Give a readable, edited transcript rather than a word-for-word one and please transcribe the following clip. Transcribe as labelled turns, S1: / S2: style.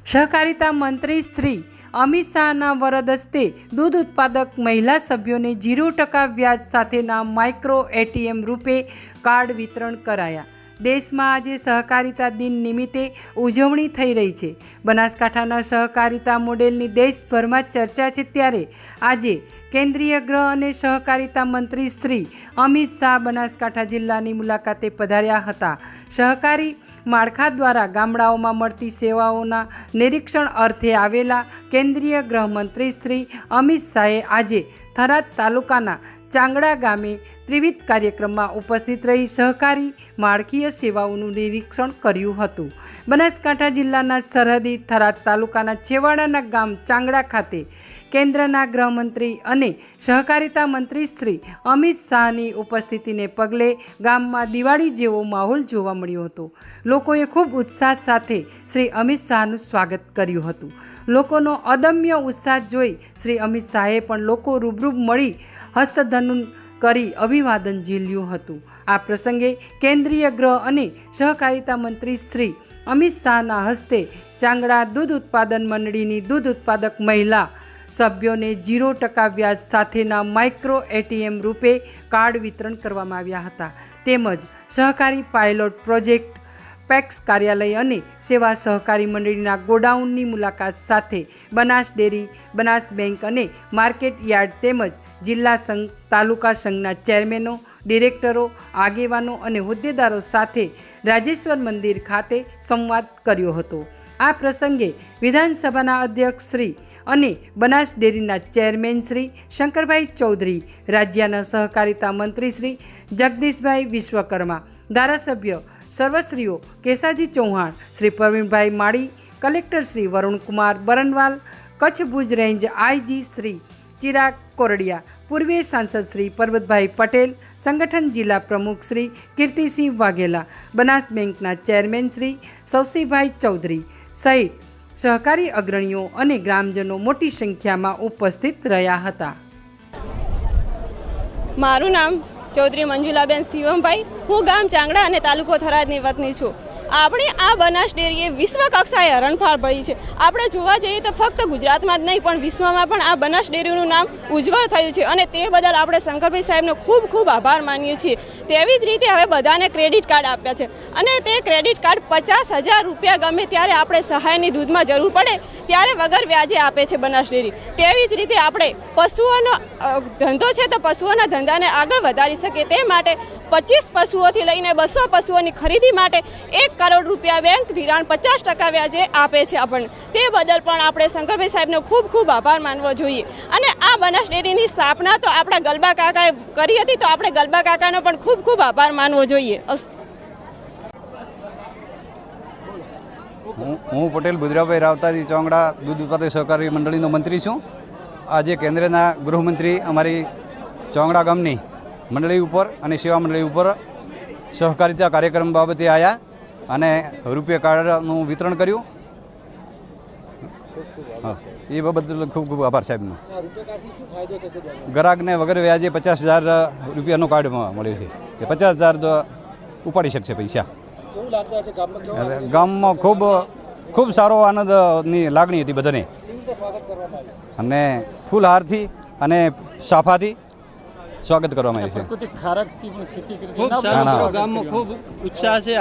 S1: સહકારિતા મંત્રી શ્રી અમિત શાહના વરદ હસ્તે દૂધ ઉત્પાદક મહિલા સભ્યોને 0% વ્યાજ સાથેના માઇક્રો એટીએમ રૂપે કાર્ડ વિતરણ કરાયા। દેશમાં આજે સહકારિતા દિન નિમિત્તે ઉજવણી થઈ રહી છે। બનાસકાંઠાના સહકારિતા મોડેલની દેશભરમાં ચર્ચા છે, ત્યારે આજે કેન્દ્રીય ગૃહ અને સહકારિતા મંત્રી શ્રી અમિત શાહ બનાસકાંઠા જિલ્લાની મુલાકાતે પધાર્યા હતા। સહકારી માળખા દ્વારા ગામડાઓમાં મળતી સેવાઓના નિરીક્ષણ અર્થે આવેલા કેન્દ્રીય ગૃહમંત્રી શ્રી અમિત શાહે આજે થરાદ તાલુકાના ચાંગડા ગામે ત્રિવિધ કાર્યક્રમમાં ઉપસ્થિત રહી સહકારી માળખીય સેવાઓનું નિરીક્ષણ કર્યું હતું। બનાસકાંઠા જિલ્લાના સરહદી થરાદ તાલુકાના છેવાડાના ગામ ચાંગડા ખાતે કેન્દ્રના ગૃહમંત્રી અને સહકારિતા મંત્રી શ્રી અમિત શાહની ઉપસ્થિતિને પગલે ગામમાં દિવાળી જેવો માહોલ જોવા મળ્યો હતો। લોકોએ ખૂબ ઉત્સાહ સાથે શ્રી અમિત શાહનું સ્વાગત કર્યું હતું। લોકોનો અદમ્ય ઉત્સાહ જોઈ શ્રી અમિત શાહે પણ લોકો રૂબરૂ મળી હસ્તધનુન કરી અભિવાદન ઝીલ્યું હતું। આ પ્રસંગે કેન્દ્રીય ગૃહ અને સહકારિતા મંત્રી શ્રી અમિત શાહના હસ્તે ચાંગડા દૂધ ઉત્પાદન મંડળીની દૂધ ઉત્પાદક મહિલા સભ્યોને 0% વ્યાજ સાથેના માઇક્રો એટીએમ રૂપે કાર્ડ વિતરણ કરવામાં આવ્યા હતા। તેમજ સહકારી પાયલોટ પ્રોજેક્ટ પેક્સ કાર્યાલય અને સેવા સહકારી મંડળીના ગોડાઉનની મુલાકાત સાથે બનાસ ડેરી, બનાસ બેંક અને માર્કેટ યાર્ડ તેમજ જિલ્લા સંઘ, તાલુકા સંઘના ચેરમેનો, ડિરેક્ટરો, આગેવાનો અને હોદ્દેદારો સાથે રાજેશ્વર મંદિર ખાતે સંવાદ કર્યો હતો। આ પ્રસંગે વિધાનસભાના અધ્યક્ષ શ્રી અને બનાસ ડેરીના ચેરમેન શ્રી શંકરભાઈ ચૌધરી, રાજ્યના સહકારિતા મંત્રી શ્રી જગદીશભાઈ વિશ્વકર્મા, ધારાસભ્ય સર્વશ્રીઓ Kesaji Chauhan, Shri Pravinbhai Mali, collector Shri Varunkumar Barnwal, Kutch Bhuj range IG Shri Chirag Kordiya, પૂર્વીય સાંસદ શ્રી પરબતભાઈ પટેલ, સંગઠન જિલ્લા પ્રમુખ શ્રી કીર્તિસિંહ વાઘેલા, બનાસ બેંકના ચેરમેન શ્રી સવસીભાઈ ચૌધરી સહિત સહકારી અગ્રણીઓ અને ગ્રામજનો મોટી સંખ્યામાં ઉપસ્થિત રહ્યા હતા।
S2: મારું નામ ચૌધરી મંજુલાબેન શિવમભાઈ, હું ગામ ચાંગડા અને તાલુકો થરાદની વતની છું। આપણે આ બનાસ ડેરીએ વિશ્વ કક્ષાએ હરણફાળ ભરી છે। આપણે જોવા જઈએ તો ફક્ત ગુજરાતમાં જ નહીં પણ વિશ્વમાં પણ આ બનાસ ડેરીનું નામ ઉજ્જવળ થયું છે અને તે બદલ આપણે શંકરભાઈ સાહેબનો ખૂબ ખૂબ આભાર માનીએ છીએ। તેવી જ રીતે હવે બધાને ક્રેડિટ કાર્ડ આપ્યા છે અને તે ક્રેડિટ કાર્ડ 50,000 રૂપિયા ગમે ત્યારે આપણે સહાયની દૂધમાં જરૂર પડે ત્યારે વગર વ્યાજે આપે છે બનાસ ડેરી। તેવી જ રીતે આપણે પશુઓનો ધંધો છે તો પશુઓના ધંધાને આગળ વધારી શકે તે માટે 25 પશુઓથી લઈને 200 પશુઓની ખરીદી માટે 1 કરોડ રૂપિયા બેંક ધિરાણ 50% વ્યાજે આપે છે આપણને। તે બદલ પણ આપણે શંકરભાઈ સાહેબનો ખૂબ ખૂબ આભાર માનવો જોઈએ। અને આ બનાસ ડેરીની સ્થાપના તો આપણા ગલબા કાકાએ કરી હતી, તો આપણે ગલબા કાકાનો પણ ખૂબ ખૂબ આભાર માનવો જોઈએ।
S3: હું પટેલ ભુજરાભાઈ રાવતાજી ચોંગડા દૂધ ઉત્પાદક સહકારી મંડળીનો મંત્રી છું। આજે કેન્દ્રના ગૃહમંત્રી અમારી ચોંગડા ગામની મંડળી ઉપર અને સેવા મંડળી ઉપર સહકારિતા કાર્યક્રમ બાબતે આવ્યા અને રૂપિયા કાર્ડનું વિતરણ કર્યું। હા, એ બાબત ખૂબ ખૂબ આભાર સાહેબનો। ગ્રાહકને વગર વ્યાજે 50,000 રૂપિયાનું કાર્ડ મળ્યું છે કે 50,000 ઉપાડી શકશે પૈસા। ગામમાં ખૂબ ખૂબ સારો આનંદની લાગણી હતી બધાને અને ફૂલહારથી અને સાફાથી સ્વાગત કરવામાં આવ્યું છે।
S4: ખૂબ સારો ગામમાં ખૂબ ઉત્સાહ છે।